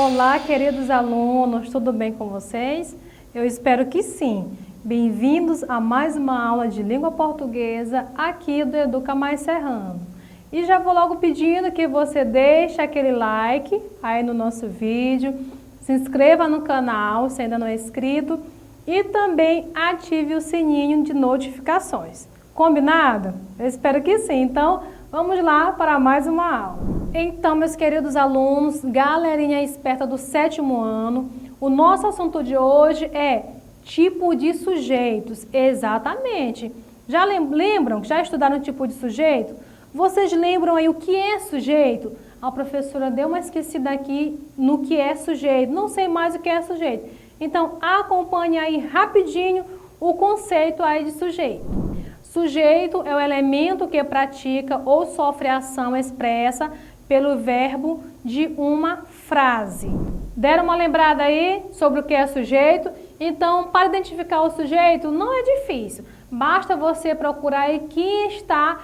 Olá, queridos alunos, tudo bem com vocês? Eu espero que sim. Bem-vindos a mais uma aula de língua portuguesa aqui do Educa Mais Serrano. E já vou logo pedindo que você deixe aquele like aí no nosso vídeo, se inscreva no canal se ainda não é inscrito e também ative o sininho de notificações. Combinado? Eu espero que sim. Então, vamos lá para mais uma aula. Então, meus queridos alunos, galerinha esperta do 7º ano, o nosso assunto de hoje é tipo de sujeitos. Exatamente. Já lembram? Já estudaram tipo de sujeito? Vocês lembram aí o que é sujeito? A professora deu uma esquecida aqui no que é sujeito. Não sei mais o que é sujeito. Então, acompanhe aí rapidinho o conceito aí de sujeito. Sujeito é o elemento que pratica ou sofre ação expressa pelo verbo de uma frase. Deram uma lembrada aí sobre o que é sujeito? Então, para identificar o sujeito, não é difícil. Basta você procurar aí quem está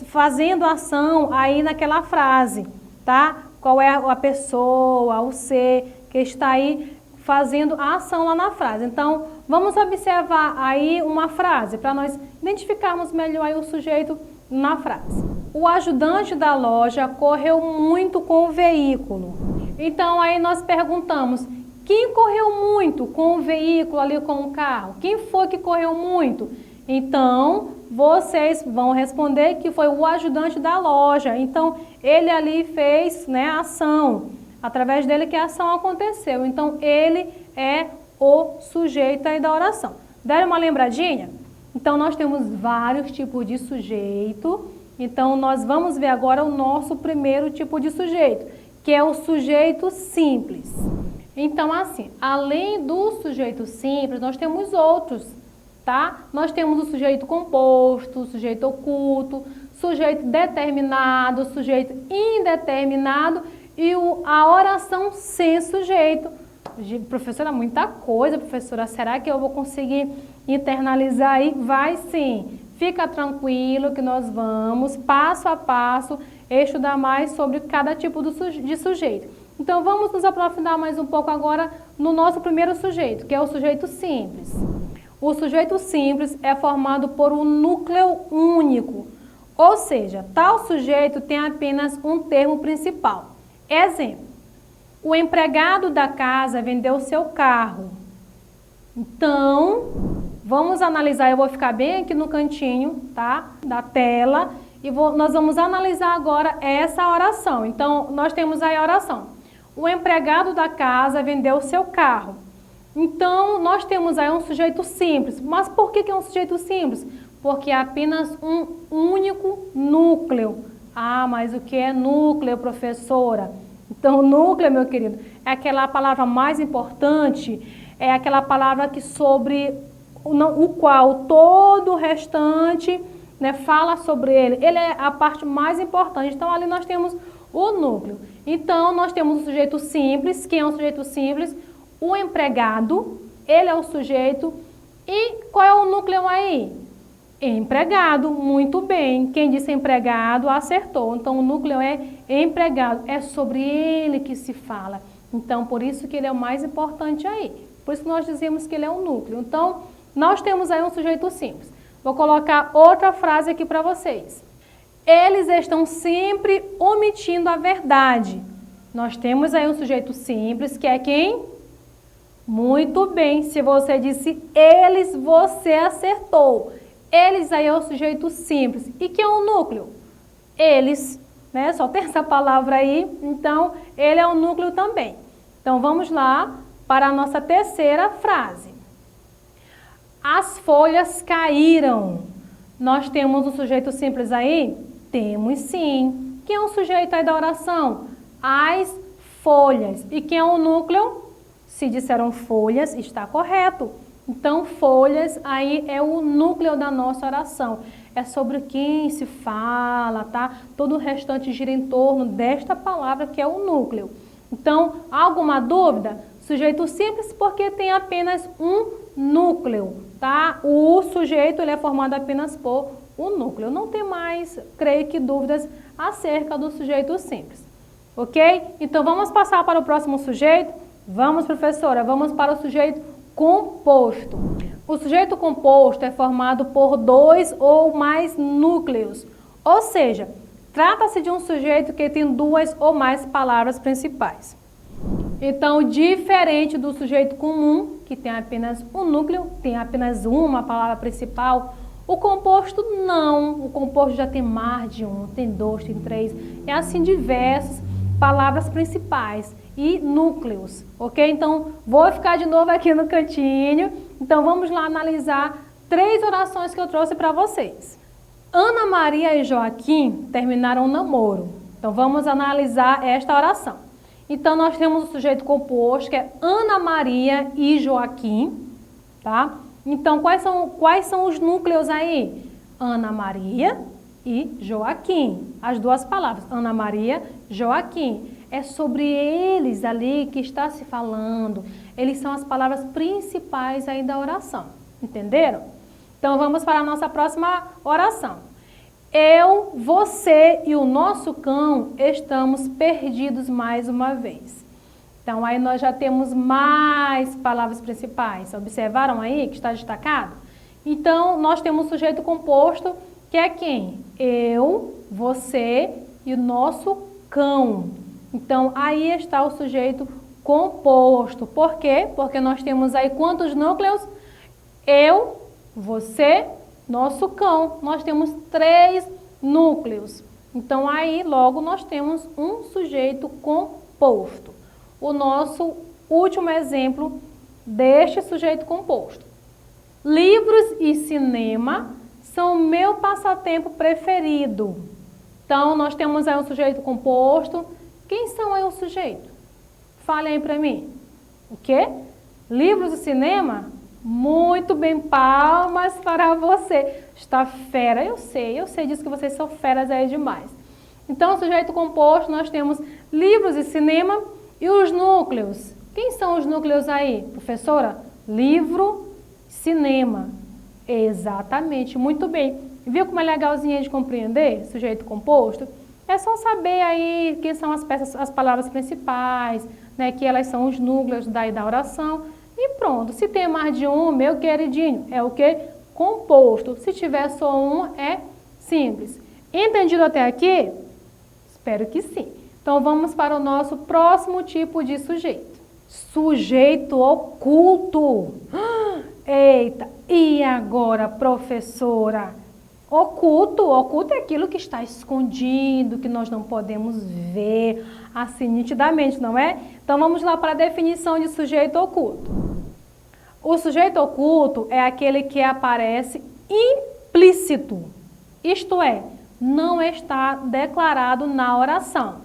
fazendo ação aí naquela frase, tá? Qual é a pessoa, o ser que está aí fazendo a ação lá na frase. Então, vamos observar aí uma frase para nós identificarmos melhor aí o sujeito na frase. O ajudante da loja correu muito com o veículo. Então, aí nós perguntamos, quem correu muito com o veículo ali, com o carro? Quem foi que correu muito? Então, vocês vão responder que foi o ajudante da loja. Então, ele ali fez, né, a ação. Através dele que a ação aconteceu. Então, ele é o sujeito aí da oração. Deram uma lembradinha? Então, nós temos vários tipos de sujeito. Então, nós vamos ver agora o nosso primeiro tipo de sujeito, que é o sujeito simples. Então, assim, além do sujeito simples, nós temos outros, tá? Nós temos o sujeito composto, o sujeito oculto, sujeito determinado, sujeito indeterminado e a oração sem sujeito. Professora, muita coisa, professora, será que eu vou conseguir internalizar aí? Vai sim. Fica tranquilo que nós vamos, passo a passo, estudar mais sobre cada tipo de sujeito. Então, vamos nos aprofundar mais um pouco agora no nosso primeiro sujeito, que é o sujeito simples. O sujeito simples é formado por um núcleo único, ou seja, tal sujeito tem apenas um termo principal. Exemplo, o empregado da casa vendeu seu carro. Então, vamos analisar, eu vou ficar bem aqui no cantinho, tá, da tela, e nós vamos analisar agora essa oração. Então, nós temos aí a oração. O empregado da casa vendeu seu carro. Então, nós temos aí um sujeito simples. Mas por que é um sujeito simples? Porque é apenas um único núcleo. Ah, mas o que é núcleo, professora? Então, núcleo, meu querido, é aquela palavra mais importante, é aquela palavra que sobre o qual todo o restante, né, fala sobre ele. Ele é a parte mais importante. Então, ali nós temos o núcleo. Então, nós temos o sujeito simples. Quem é o sujeito simples? O empregado, ele é o sujeito. E qual é o núcleo aí? Empregado, muito bem. Quem disse empregado, acertou. Então, o núcleo é empregado. É sobre ele que se fala. Então, por isso que ele é o mais importante aí. Por isso que nós dizemos que ele é o núcleo. Então, nós temos aí um sujeito simples. Vou colocar outra frase aqui para vocês. Eles estão sempre omitindo a verdade. Nós temos aí um sujeito simples, que é quem? Muito bem. Se você disse eles, você acertou. Eles aí é o sujeito simples. E que é o núcleo? Eles, né? Só tem essa palavra aí. Então, ele é o núcleo também. Então, vamos lá para a nossa terceira frase. As folhas caíram. Nós temos um sujeito simples aí? Temos sim. Quem é o sujeito aí da oração? As folhas. E quem é o núcleo? Se disseram folhas, está correto. Então, folhas aí é o núcleo da nossa oração. É sobre quem se fala, tá? Todo o restante gira em torno desta palavra que é o núcleo. Então, alguma dúvida? Sujeito simples porque tem apenas um núcleo, tá? O sujeito ele é formado apenas por um núcleo. Não tem mais, creio que, dúvidas acerca do sujeito simples. ok? Então, vamos passar para o próximo sujeito? Vamos, professora, vamos para o sujeito composto. O sujeito composto é formado por 2 ou mais núcleos, ou seja, trata-se de um sujeito que tem 2 ou mais palavras principais. Então, diferente do sujeito comum, que tem apenas um núcleo, tem apenas uma palavra principal, o composto não. O composto já tem mais de um, tem 2, tem 3, é assim diversas palavras principais e núcleos, ok? Então, vou ficar de novo aqui no cantinho. Então, vamos lá analisar 3 orações que eu trouxe para vocês. Ana Maria e Joaquim terminaram um namoro. Então, vamos analisar esta oração. Então, nós temos o sujeito composto, que é Ana Maria e Joaquim, tá? Então, quais são os núcleos aí? Ana Maria e Joaquim. As 2 palavras, Ana Maria, Joaquim. É sobre eles ali que está se falando. Eles são as palavras principais aí da oração. Entenderam? Então, vamos para a nossa próxima oração. Eu, você e o nosso cão estamos perdidos mais uma vez. Então, aí nós já temos mais palavras principais. Observaram aí que está destacado? Então, nós temos o sujeito composto, que é quem? Eu, você e o nosso cão. Então, aí está o sujeito composto. Por quê? Porque nós temos aí quantos núcleos? Eu, você, nosso cão. Nós temos 3 núcleos. Então, aí, logo, nós temos um sujeito composto. O nosso último exemplo deste sujeito composto. Livros e cinema são o meu passatempo preferido. Então, nós temos aí um sujeito composto. Quem são aí o sujeito? Fale aí para mim. O quê? Livros e cinema? Muito bem, palmas para você. Está fera, eu sei disso que vocês são feras aí demais. Então, o sujeito composto, nós temos livros e cinema e os núcleos. Quem são os núcleos aí, professora? Livro, cinema. Exatamente, muito bem. Viu como é legalzinho de compreender, sujeito composto? É só saber aí quem são as peças, as palavras principais, né, que elas são os núcleos da oração. E pronto, se tem mais de um, meu queridinho, é o que? Composto. Se tiver só um, é simples. Entendido até aqui? Espero que sim. Então, vamos para o nosso próximo tipo de sujeito. Sujeito oculto. Eita, e agora, professora? Oculto é aquilo que está escondido, que nós não podemos ver assim nitidamente, não é? Então, vamos lá para a definição de sujeito oculto. O sujeito oculto é aquele que aparece implícito, isto é, não está declarado na oração.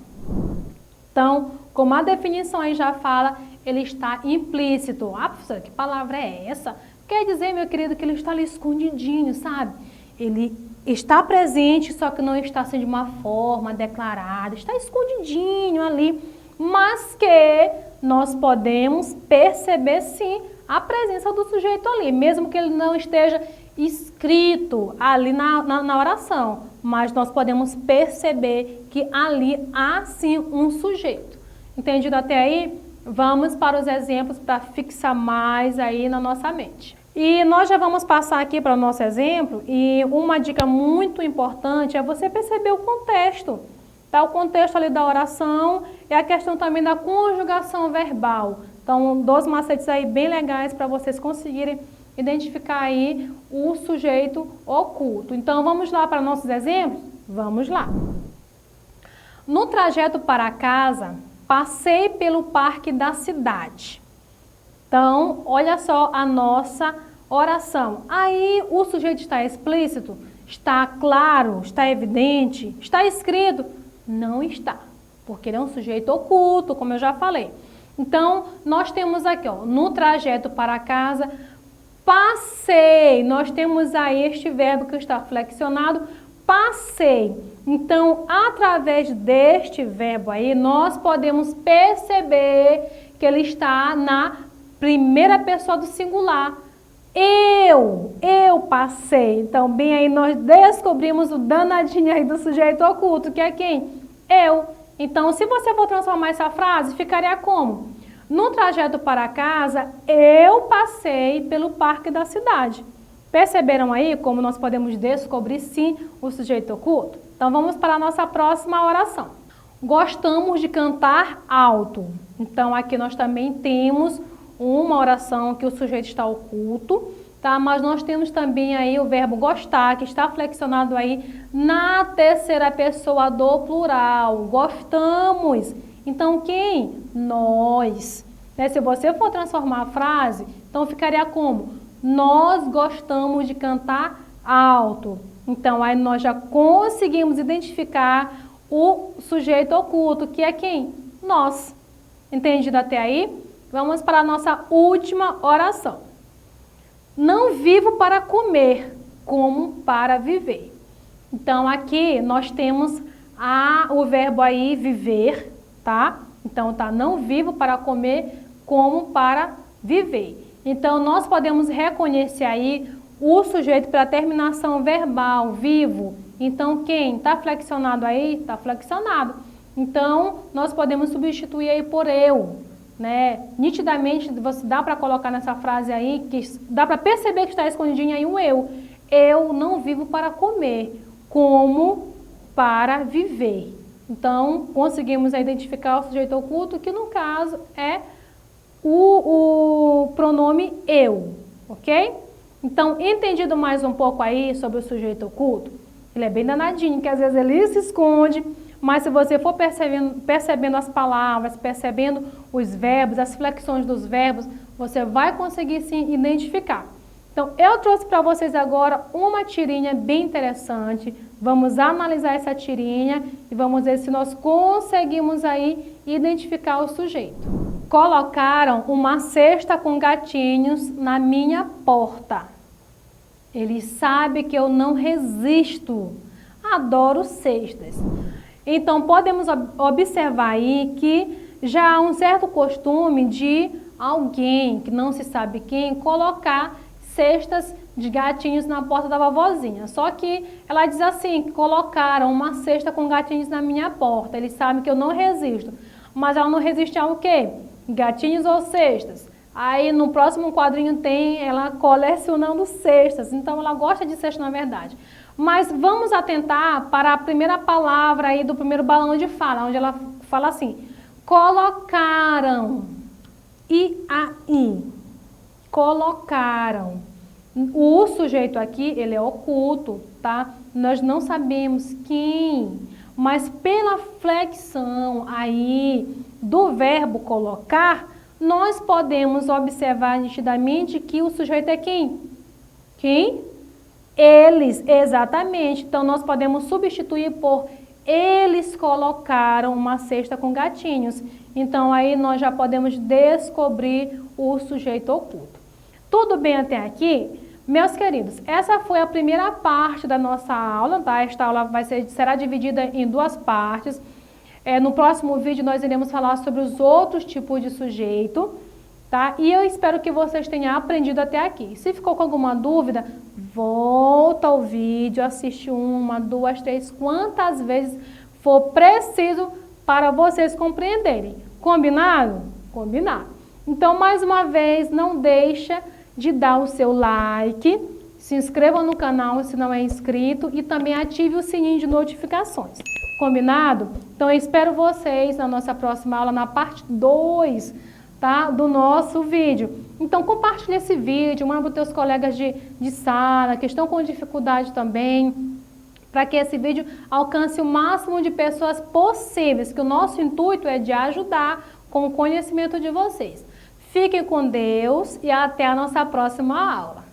Então, como a definição aí já fala, ele está implícito. Ah, professora, que palavra é essa? Quer dizer, meu querido, que ele está ali escondidinho, sabe? Ele está presente, só que não está assim de uma forma declarada, está escondidinho ali, mas que nós podemos perceber sim a presença do sujeito ali, mesmo que ele não esteja escrito ali na oração, mas nós podemos perceber que ali há sim um sujeito. Entendido até aí? Vamos para os exemplos para fixar mais aí na nossa mente. E nós já vamos passar aqui para o nosso exemplo, e uma dica muito importante é você perceber o contexto. Tá? O contexto ali da oração é a questão também da conjugação verbal. Então, 2 macetes aí bem legais para vocês conseguirem identificar aí o sujeito oculto. Então, vamos lá para nossos exemplos? Vamos lá. No trajeto para casa, passei pelo parque da cidade. Então, olha só a nossa oração. Aí o sujeito está explícito? Está claro? Está evidente? Está escrito? Não está, porque ele é um sujeito oculto, como eu já falei. Então, nós temos aqui, ó, no trajeto para casa, passei. Nós temos aí este verbo que está flexionado, passei. Então, através deste verbo aí, nós podemos perceber que ele está na primeira pessoa do singular. Eu passei. Então, bem aí nós descobrimos o danadinho aí do sujeito oculto, que é quem? Eu. Então, se você for transformar essa frase, ficaria como? No trajeto para casa, eu passei pelo parque da cidade. Perceberam aí como nós podemos descobrir, sim, o sujeito oculto? Então, vamos para a nossa próxima oração. Gostamos de cantar alto. Então, aqui nós também temos uma oração que o sujeito está oculto, tá? Mas nós temos também aí o verbo gostar, que está flexionado aí na terceira pessoa do plural. Gostamos. Então, quem? Nós. Né? Se você for transformar a frase, então ficaria como? Nós gostamos de cantar alto. Então, aí nós já conseguimos identificar o sujeito oculto, que é quem? Nós. Entendido até aí? Vamos para a nossa última oração. Não vivo para comer, como para viver. Então, aqui nós temos o verbo aí viver, tá? Então, tá, não vivo para comer, como para viver. Então, nós podemos reconhecer aí o sujeito pela terminação verbal, vivo. Então, quem está flexionado aí, está flexionado. Então, nós podemos substituir aí por eu, né? Nitidamente, você dá para colocar nessa frase aí, que dá para perceber que está escondidinho aí um eu. Eu não vivo para comer, como para viver. Então, conseguimos identificar o sujeito oculto, que no caso é o pronome eu, ok? Então, entendido mais um pouco aí sobre o sujeito oculto, ele é bem danadinho, que às vezes ele se esconde, mas se você for percebendo as palavras, percebendo os verbos, as flexões dos verbos, você vai conseguir sim identificar. Então, eu trouxe para vocês agora uma tirinha bem interessante. Vamos analisar essa tirinha e vamos ver se nós conseguimos aí identificar o sujeito. Colocaram uma cesta com gatinhos na minha porta. Ele sabe que eu não resisto. Adoro cestas. Então, podemos observar aí que já há um certo costume de alguém, que não se sabe quem, colocar cestas de gatinhos na porta da vovozinha. Só que ela diz assim, que colocaram uma cesta com gatinhos na minha porta. Eles sabem que eu não resisto. Mas ela não resiste ao quê? Gatinhos ou cestas? Aí no próximo quadrinho tem ela colecionando cestas. Então ela gosta de cesta na verdade. Mas vamos atentar para a primeira palavra aí do primeiro balão de fala, onde ela fala assim, colocaram, e aí, colocaram. O sujeito aqui, ele é oculto, tá? Nós não sabemos quem, mas pela flexão aí do verbo colocar, nós podemos observar nitidamente que o sujeito é quem? Quem? Eles, exatamente. Então, nós podemos substituir por eles colocaram uma cesta com gatinhos. Então, aí nós já podemos descobrir o sujeito oculto. Tudo bem até aqui? Meus queridos, essa foi a primeira parte da nossa aula, tá? Esta aula será dividida em duas partes. No próximo vídeo nós iremos falar sobre os outros tipos de sujeito, tá? E eu espero que vocês tenham aprendido até aqui. Se ficou com alguma dúvida, volta ao vídeo, assiste uma, duas, três, quantas vezes for preciso para vocês compreenderem. Combinado? Combinado. Então, mais uma vez, não deixa de dar o seu like, se inscreva no canal se não é inscrito e também ative o sininho de notificações. Combinado? Então, eu espero vocês na nossa próxima aula, na parte 2, tá, do nosso vídeo. Então, compartilhe esse vídeo, manda para os teus colegas de sala, que estão com dificuldade também, para que esse vídeo alcance o máximo de pessoas possíveis, que o nosso intuito é de ajudar com o conhecimento de vocês. Fiquem com Deus e até a nossa próxima aula.